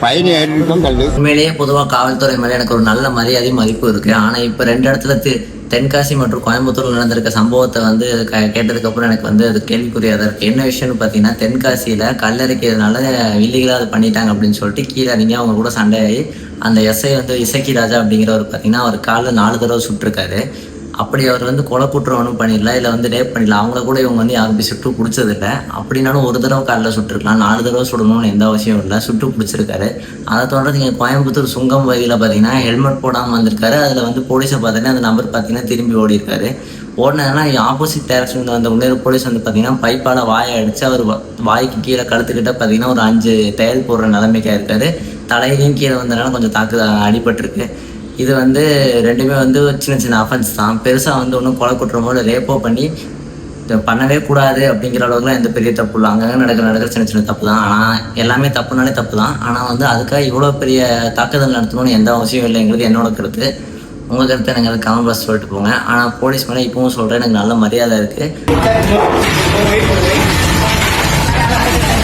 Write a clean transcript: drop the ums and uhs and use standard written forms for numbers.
பயணி ஏறிட்டும் தள்ளு. உண்மையிலேயே பொதுவாக காவல்துறை மேலே எனக்கு ஒரு நல்ல மரியாதையும் மதிப்பு இருக்குது. ஆனால் இப்போ 2 இடத்துல தென்காசி மற்றும் கோயம்புத்தூரில் நடந்திருக்க சம்பவத்தை வந்து கேட்டதுக்கப்புறம் எனக்கு வந்து அது கேள்விக்குறியாக தான் இருக்குது. என்ன விஷயம்னு பார்த்தீங்கன்னா, தென்காசியில் கல்லறைக்கிறதுனால இல்லீகலாக அது பண்ணிட்டாங்க அப்படின்னு சொல்லிட்டு கீழே நீங்கள் அவங்க கூட சண்டையாகி அந்த எஸ்ஐ வந்து இசக்கி ராஜா அப்படிங்கிறவர் பார்த்தீங்கன்னா அவர் காலில் 4 தடவை சுட்டிருக்காரு. அப்படி அவர் வந்து கொலை குற்றம் ஒன்றும் பண்ணிடல, இல்லை வந்து ரேப் பண்ணிடல, அவங்கள கூட இவங்க வந்து யாரும் போய் சுட்டு பிடிச்சதில்லை. அப்படின்னாலும் ஒரு தடவை காலில் சுட்டுருக்கலாம், 4 தடவை சுடணும்னு எந்த அவசியம் இல்லை, சுட்டு பிடிச்சிருக்காரு. அதை தொடர்ந்து இங்கே கோயம்புத்தூர் சுங்கம் வகையில் பார்த்தீங்கன்னா ஹெல்மெட் போடாமல் வந்திருக்காரு. அதில் வந்து போலீஸை பார்த்தீங்கன்னா அந்த நம்பர் பார்த்தீங்கன்னா திரும்பி ஓடி இருக்காரு. ஓடினதுனா ஆப்போசிட் டைரக்ஷனில் வந்த இன்னொரு போலீஸ் வந்து பார்த்தீங்கன்னா பைப்பால் வாயை அடித்து அவர் வாய்க்கு கீழே கழுத்துக்கிட்ட பார்த்தீங்கன்னா ஒரு 5 தையல் போடுற நிலைமைக்காக இருக்காரு. தலையிலையும் கீழே வந்ததுனால கொஞ்சம் அடிபட்டிருக்கு. இது வந்து 2மே வந்து சின்ன சின்ன அஃபென்ஸ் தான். பெருசாக வந்து ஒன்றும் கொலை குற்றமோ இல்லை ரேப்போ பண்ணி பண்ணவே கூடாது அப்படிங்கிற அளவுக்குலாம் எந்த பெரிய தப்பு இல்லை. அங்கங்கே நடக்கிற சின்ன சின்ன தப்பு தான். ஆனால் எல்லாமே தப்புனாலே தப்பு தான். ஆனால் வந்து அதுக்காக இவ்வளோ பெரிய தாக்குதல் நடத்தணும்னு எந்த அவசியம் இல்லைங்கிறது என்னோட கருத்து. உங்கள் கருத்தை எனக்கு கமெண்ட் பாக்ஸ் சொல்லிட்டு போங்க. ஆனால் போலீஸ் மேலே இப்பவும் சொல்கிறேன், எனக்கு நல்ல மரியாதை இருக்குது.